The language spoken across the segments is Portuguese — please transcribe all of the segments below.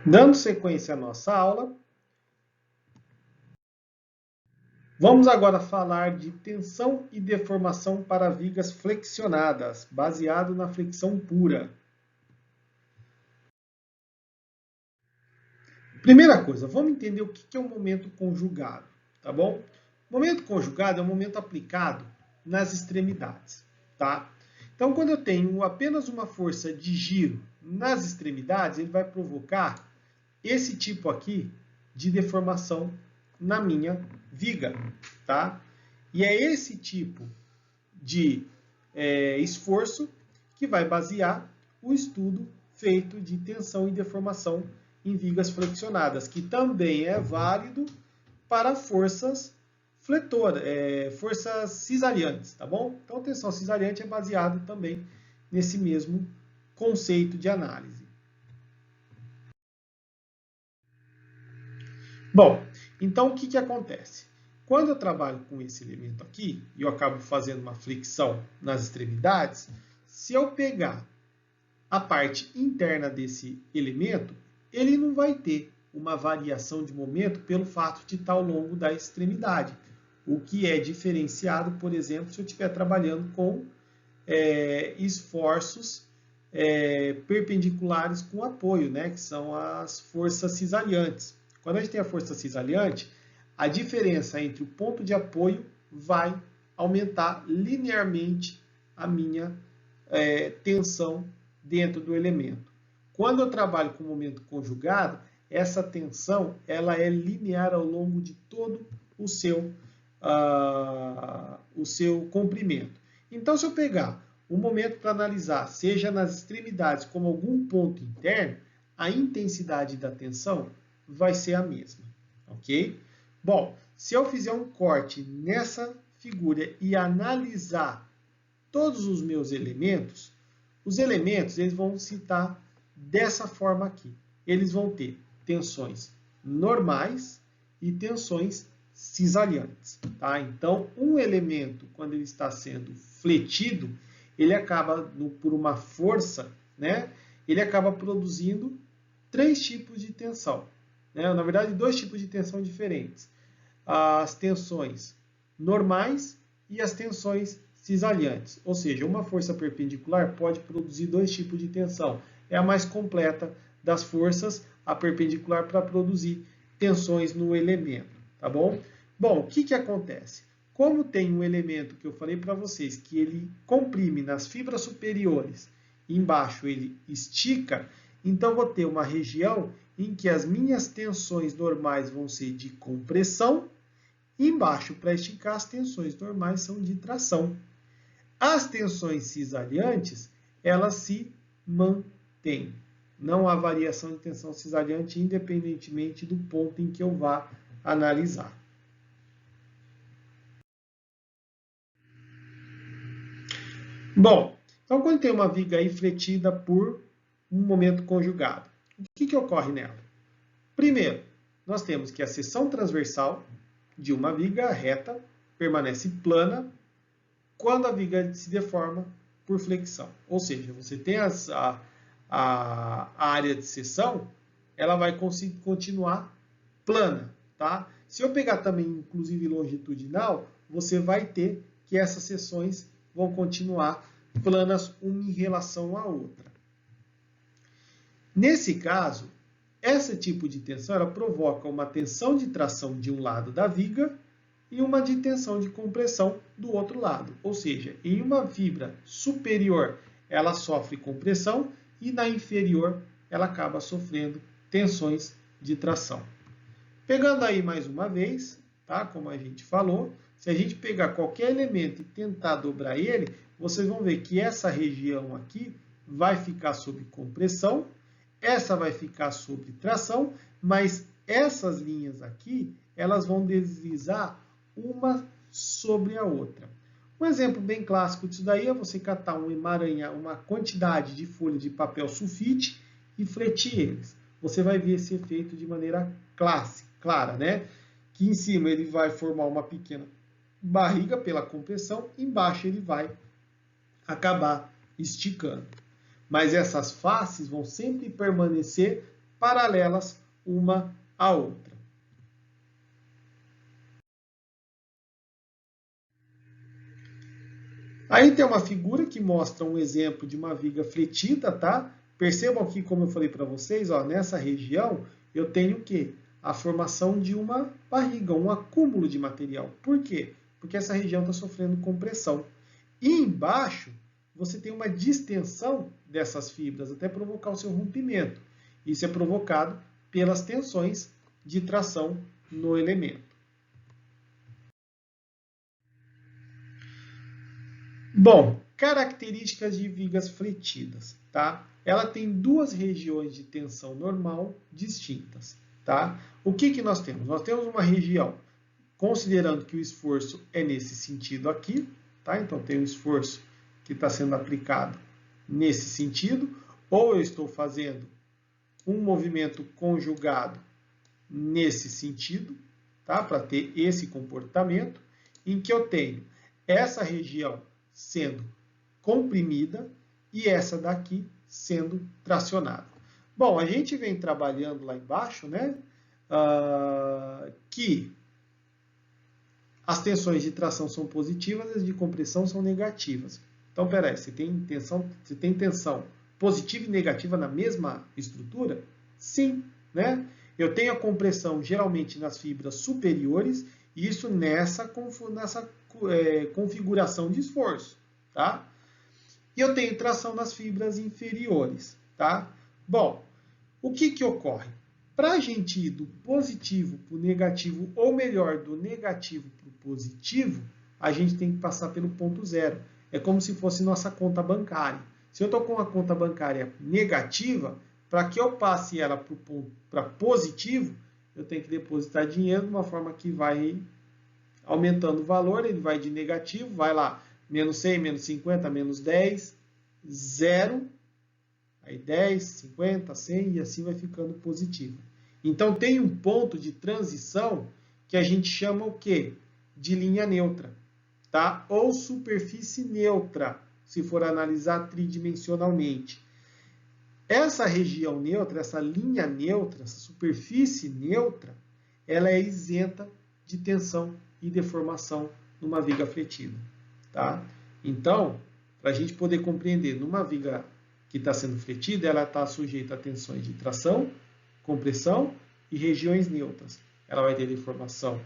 Dando sequência à nossa aula, vamos agora falar de tensão e deformação para vigas flexionadas, baseado na flexão pura. Primeira coisa, vamos entender o que é um momento conjugado, tá bom? O momento conjugado é um momento aplicado nas extremidades, tá? Então, quando eu tenho apenas uma força de giro nas extremidades, ele vai provocar esse tipo aqui de deformação na minha viga, tá? E é esse tipo de esforço que vai basear o estudo feito de tensão e deformação em vigas flexionadas, que também é válido para forças fletoras, forças cisariantes, tá bom? Então, tensão cisariante é baseado também nesse mesmo conceito de análise. Bom, então o que acontece? Quando eu trabalho com esse elemento aqui, e eu acabo fazendo uma flexão nas extremidades, se eu pegar a parte interna desse elemento, ele não vai ter uma variação de momento pelo fato de estar ao longo da extremidade, o que é diferenciado, por exemplo, se eu estiver trabalhando com esforços perpendiculares com apoio, né, que são as forças cisaliantes. Quando a gente tem a força cisaliante, a diferença entre o ponto de apoio vai aumentar linearmente a minha tensão dentro do elemento. Quando eu trabalho com momento conjugado, essa tensão ela é linear ao longo de todo o seu comprimento. Então, se eu pegar um momento para analisar, seja nas extremidades como algum ponto interno, a intensidade da tensão vai ser a mesma, ok? Bom, se eu fizer um corte nessa figura e analisar todos os meus elementos, os elementos eles vão se estar dessa forma aqui. Eles vão ter tensões normais e tensões cisaliantes, tá? Então, um elemento, quando ele está sendo fletido, ele acaba, por uma força, né? Ele acaba produzindo 3 tipos de tensão. Né? Na verdade, 2 tipos de tensão diferentes. As tensões normais e as tensões cisaliantes. Ou seja, uma força perpendicular pode produzir 2 tipos de tensão. É a mais completa das forças, a perpendicular, para produzir tensões no elemento. Tá bom? Bom, o que acontece? Como tem um elemento que eu falei para vocês, que ele comprime nas fibras superiores, e embaixo ele estica, então eu vou ter uma região em que as minhas tensões normais vão ser de compressão, e embaixo, para esticar, as tensões normais são de tração. As tensões cisaliantes, elas se mantêm. Não há variação de tensão cisaliante, independentemente do ponto em que eu vá analisar. Bom, então quando tem uma viga aí fletida por um momento conjugado, o que ocorre nela? Primeiro, nós temos que a seção transversal de uma viga reta permanece plana quando a viga se deforma por flexão. Ou seja, você tem a área de seção, ela vai continuar plana, tá? Se eu pegar também, inclusive, longitudinal, você vai ter que essas seções vão continuar planas uma em relação à outra. Nesse caso, esse tipo de tensão ela provoca uma tensão de tração de um lado da viga e uma de tensão de compressão do outro lado. Ou seja, em uma fibra superior ela sofre compressão e na inferior ela acaba sofrendo tensões de tração. Pegando aí mais uma vez, tá? Como a gente falou, se a gente pegar qualquer elemento e tentar dobrar ele, vocês vão ver que essa região aqui vai ficar sob compressão, essa vai ficar sob tração, mas essas linhas aqui, elas vão deslizar uma sobre a outra. Um exemplo bem clássico disso daí é você catar uma quantidade de folha de papel sulfite e fletir eles. Você vai ver esse efeito de maneira clara, né? Que em cima ele vai formar uma pequena barriga pela compressão, embaixo ele vai acabar esticando. Mas essas faces vão sempre permanecer paralelas uma à outra. Aí tem uma figura que mostra um exemplo de uma viga fletida, tá? Percebam aqui, como eu falei para vocês, ó, nessa região eu tenho o quê? A formação de uma barriga, um acúmulo de material. Por quê? Porque essa região está sofrendo compressão. E embaixo você tem uma distensão dessas fibras até provocar o seu rompimento. Isso é provocado pelas tensões de tração no elemento. Bom, características de vigas fletidas, tá? Ela tem duas regiões de tensão normal distintas, tá? O que nós temos? Nós temos uma região, considerando que o esforço é nesse sentido aqui, tá? Então tem um esforço que está sendo aplicado nesse sentido, ou eu estou fazendo um movimento conjugado nesse sentido, tá? Para ter esse comportamento, em que eu tenho essa região sendo comprimida e essa daqui sendo tracionada. Bom, a gente vem trabalhando lá embaixo, né? Que as tensões de tração são positivas e as de compressão são negativas. Então, peraí, você tem tensão positiva e negativa na mesma estrutura? Sim, né? Eu tenho a compressão geralmente nas fibras superiores, e isso nessa configuração de esforço, tá? E eu tenho tração nas fibras inferiores, tá? Bom, o que ocorre? Para a gente ir do positivo para o negativo, ou melhor, do negativo para o positivo, a gente tem que passar pelo ponto zero. É como se fosse nossa conta bancária. Se eu estou com uma conta bancária negativa, para que eu passe ela para positivo, eu tenho que depositar dinheiro de uma forma que vai aumentando o valor, ele vai de negativo, vai lá, menos 100, menos 50, menos 10, 0, aí 10, 50, 100 e assim vai ficando positivo. Então tem um ponto de transição que a gente chama o quê? De linha neutra, tá? Ou superfície neutra, se for analisar tridimensionalmente. Essa região neutra, essa linha neutra, essa superfície neutra, ela é isenta de tensão e deformação numa viga fletida, tá? Então, para a gente poder compreender, numa viga que está sendo fletida, ela está sujeita a tensões de tração, compressão e regiões neutras. Ela vai ter deformação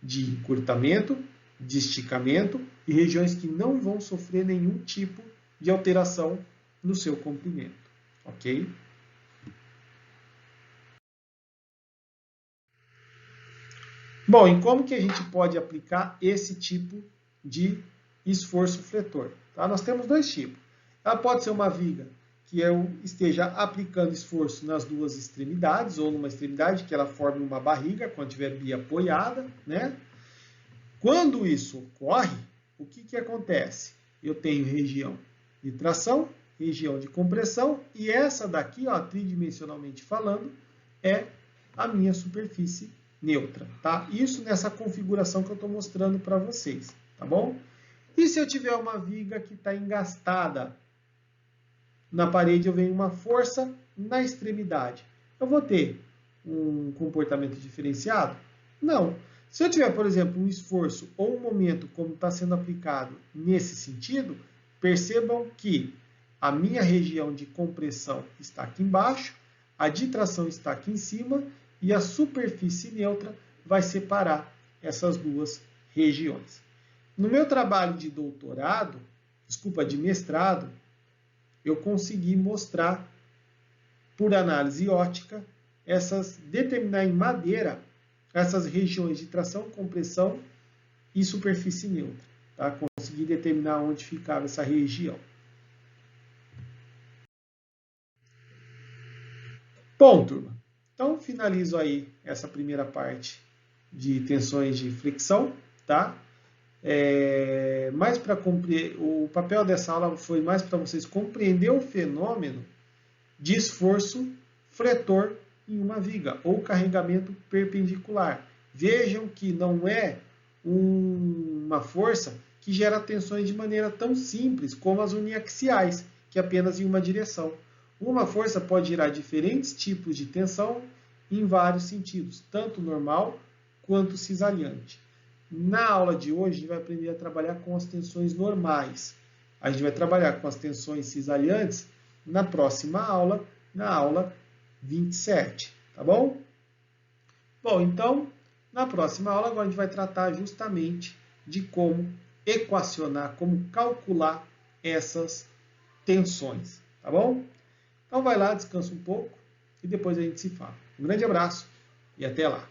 de encurtamento, de esticamento e regiões que não vão sofrer nenhum tipo de alteração no seu comprimento, ok? Bom, e como que a gente pode aplicar esse tipo de esforço fletor? Tá? Nós temos dois tipos. Ela pode ser uma viga que eu esteja aplicando esforço nas duas extremidades, ou numa extremidade que ela forme uma barriga, quando tiver bia apoiada, né? Quando isso ocorre, o que acontece? Eu tenho região de tração, região de compressão, e essa daqui, ó, tridimensionalmente falando, é a minha superfície neutra, tá? Isso nessa configuração que eu estou mostrando para vocês, tá bom? E se eu tiver uma viga que está engastada na parede, eu venho uma força na extremidade. Eu vou ter um comportamento diferenciado? Não. Se eu tiver, por exemplo, um esforço ou um momento como está sendo aplicado nesse sentido, percebam que a minha região de compressão está aqui embaixo, a de tração está aqui em cima e a superfície neutra vai separar essas duas regiões. No meu trabalho de doutorado, de mestrado, eu consegui mostrar, por análise óptica, determinar em madeira essas regiões de tração, compressão e superfície neutra. Tá? Consegui determinar onde ficava essa região. Bom, turma, então finalizo aí essa primeira parte de tensões de flexão, tá? O papel dessa aula foi mais para vocês compreender o fenômeno de esforço fletor em uma viga, ou carregamento perpendicular. Vejam que não é uma força que gera tensões de maneira tão simples como as uniaxiais, que é apenas em uma direção. Uma força pode gerar diferentes tipos de tensão em vários sentidos, tanto normal quanto cisalhante. Na aula de hoje, a gente vai aprender a trabalhar com as tensões normais. A gente vai trabalhar com as tensões cisalhantes na próxima aula, na aula 27, tá bom? Bom, então, na próxima aula, agora a gente vai tratar justamente de como equacionar, como calcular essas tensões, tá bom? Então vai lá, descansa um pouco e depois a gente se fala. Um grande abraço e até lá!